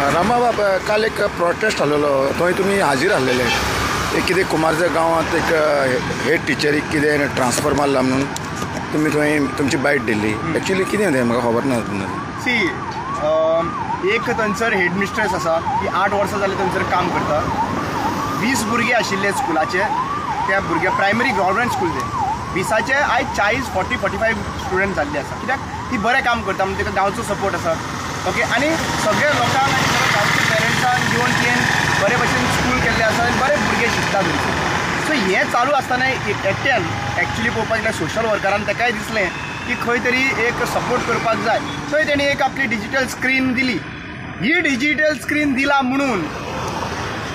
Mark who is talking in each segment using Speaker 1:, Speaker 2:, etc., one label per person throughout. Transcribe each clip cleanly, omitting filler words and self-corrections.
Speaker 1: रामा बाबा काल एक प्रोटेस्ट आलेलो थंय तुमी हाजीर आसलेले एक कितें कुमारजे गांवांत एक हेड टिचरीक कितें ट्रान्सफर मारला म्हणून तुमी थंय तुमची बायट दिल्ली एक्चुअली कितें तें म्हाका खबर ना
Speaker 2: सी एक थंयसर हेड मिस्ट्रेस आसा ती 8 वर्सां जाली थंयसर काम करता 20 भुरगे आशिल्ले स्कुलाचे त्या भुरग्या प्रायमरी गव्हर्मेंट स्कूल ते 20चे आयज 40-45 स्टुडंट जाल्ले आसा कित्याक ती बरें काम करता म्हणजे ताका गांवचो सपोर्ट आसा ओके आनी सगळे लोकांक आनी सगळे गांवच्या पेरंट्सांक घेवन तिणें बरे भशेन स्कूल केल्ले आसा आनी बरे भुरगे शिकता थंयसर सो हें चालू आसतना एकट्यान एक्चुली पळोवपाक गेल्यार सोशल वर्करान ताकाय दिसलें की खंय तरी एक सपोर्ट करपाक जाय थंय तेणी एक आपली डिजिटल स्क्रीन दिली ही डिजिटल स्क्रीन दिला म्हणून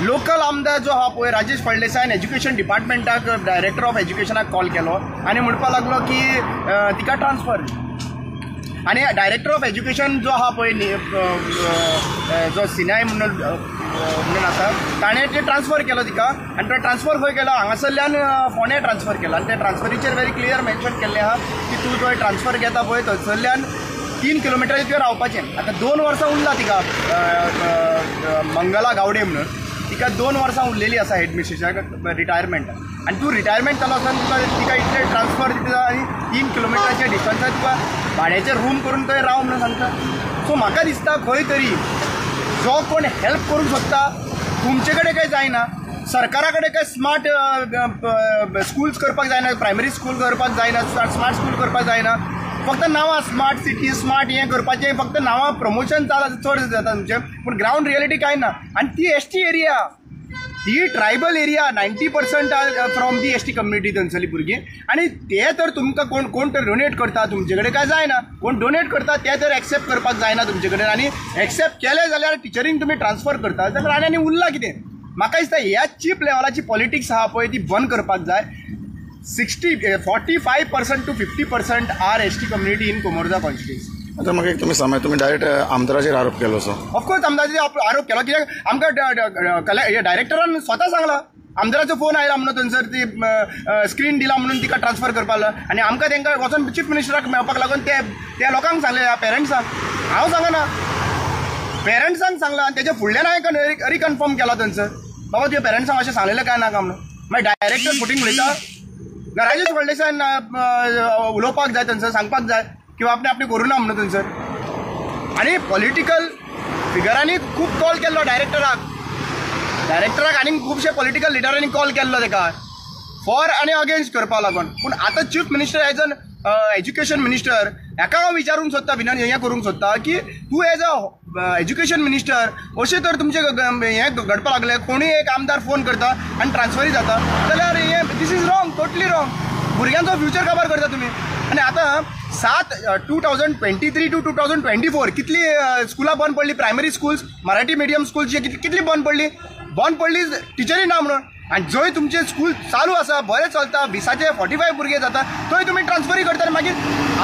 Speaker 2: लोकल आमदार जो हा पळय राजेश फळदेसायन एज्युकेशन डिपार्टमेंटाक डायरेक्टर ऑफ एज्युकेशनाक कॉल केलो आनी म्हणपाक लागलो की तिका ट्रान्सफर आनी डायरेक्टर ऑफ एज्युकेशन जो हा पळय जो सिनाय म्हणून आसा ताणें ते ट्रान्सफर केलो तिका आनी तो ट्रान्सफर खंय केलो हांगासरल्यान फोंड्या ट्रान्सफर केलो आनी त्या ट्रान्सफरीचेर वेरी क्लियर मेन्शन केल्लें आहा की तूं थंय ट्रान्सफर घेता पळय थंयसरल्यान 3 किलोमिटर तुवें रावपाचें आतां 2 वर्सां उरला तिका मंगला गावडे म्हणून तिका 2 वर्सां उरलेली आसा हेड मिस्ट्रेसाक रिटायरमेंट आनी तूं रिटायरमेंट जालो आसा तिका इतले ट्रान्सफर दिता आनी 3 किलोमिटराच्या डिस्टन्सार तुका भाड्याचें रूम करून थंय राव म्हणून सांगता सो म्हाका दिसता खंय तरी जो कोण हेल्प करूंक सोदता तुमचे कडेन कांय जायना सरकारा कडेन कांय स्मार्ट स्कूल्स करपाक जायना प्रायमरी स्कूल करपाक जायना स्मार्ट स्कूल करपाक जायना फक्त नांवां स्मार्ट सिटी स्मार्ट हें करपाचें फक्त नांवां प्रमोशन चड जाता तुमचें पूण ग्रावंड रियलिटी कांय ना आनी ती एसटी एरिया ती tribal area 90% from the ST community थंयसरली भुरगीं आनी ते तर तुमकां कोण तर डोनेट करता तुमचे कडेन काय जायना कोण डोनेट करता ते तर एक्सेप्ट करपाक जायना तुमचे कडेन आनी एक्सेप्ट केलें जाल्यार टिचरींक तुमी ट्रान्सफर करता जाल्यार आनी उरलां कितें म्हाका दिसता ह्या चीप लेवलाची पॉलिटिक्स आहा पळय ती बंद करपाक जाय 45% to 50% are ST community in कोमोरजा कॉन्स्टिट्युएन्सी
Speaker 1: आता म्हाका एक तुमी सांग तुमी डायरेक्ट आमदाराचेर आरोप केलो सो
Speaker 2: ऑफकोर्स आमदाराचेर आरोप केलो कित्याक आमकां डायरेक्टरान स्वता सांगला आमदाराचो फोन आयला म्हणून थंयसर ती स्क्रीन दिला म्हणून तिका ट्रान्सफर करपाक आनी आमकां तांकां वचून चीफ मिनिस्टराक मेळपाक लागून त्या लोकांक सांगले पेरंट्सांक हांव सांगना पेरंट्सांक सांगला आनी तेच्या फुडल्यान हांवें रिकन्फर्म केला थंयसर बाबा तुवें पेरंट्सांक अशें सांगलेलें काय नाका म्हणून मागीर डायरेक्टर फुटींग उलयता राजेश फळदेसायन उलोवपाक जाय थंयसर सांगपाक जाय किंवा आपणे करूं ना म्हणून थंयसर आनी पॉलिटिकल फिगरांनी खूब कॉल केल्लो डायरेक्टराक आनी खुबशे पॉलिटिकल लिडरांनी कॉल केल्लो ताका फॉर आनी अगेन्स्ट करपा लागून पूण आतां chief minister as an education minister हाका हांव विचारूंक सोदता हें करूंक सोदता की तूं एज अ एज्युकेशन मिनिस्टर अशें तर तुमचें हें घडपाक लागलें कोणूय एक आमदार फोन करता आनी ट्रान्सफरी जाता जाल्यार हें this is wrong totally wrong भुरग्यांचो फ्युचर काबार करता तुमी आनी आतां 2023 to 2024 कितली स्कुलां बंद पडली primary schools Marathi medium schools कितली बंद पडली टिचरी ना म्हणून आनी जंय तुमचें स्कूल चालू आसा बरें चलता 20चे 45 भुरगे जाता थंय तुमी ट्रान्सफरी करता मागीर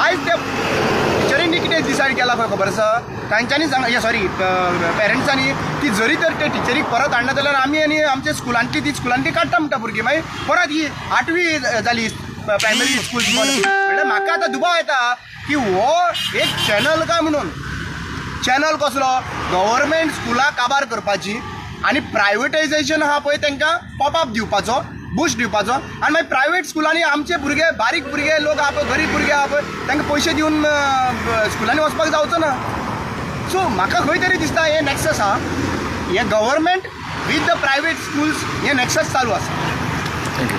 Speaker 2: आयज त्या टिचरींनी कितें डिसायड केला खंय खबर आसा तांच्यांनी सॉरी पेरंट्सांनी की जरी तर ते टिचरीक परत हाडना जाल्यार आमी आनी आमच्या स्कुलांतली काडटा म्हणटा भुरगीं मागीर परत ही 8वी जाली प्रायमरी स्कूल म्हणल्यार म्हाका आतां दुबाव येता की हो एक चॅनल काय म्हणून चॅनल कसलो गव्हर्मेंट स्कुलां काबार करपाची आनी प्रायवेटायजेशन आहा पळय तांकां पॉपअप दिवपाचो बूस्ट दिवपाचो आनी मागीर प्रायवेट स्कुलांनी आमचे भुरगे बारीक भुरगे लोक आहा पळय गरीब भुरगे आहा पळय तांकां पयशे दिवन स्कुलांनी वचपाक जावचो ना सो म्हाका खंय तरी दिसता हे नॅक्सस आहा हे government with the private schools हे नॅक्सस चालू आसा.
Speaker 1: थँक्यू.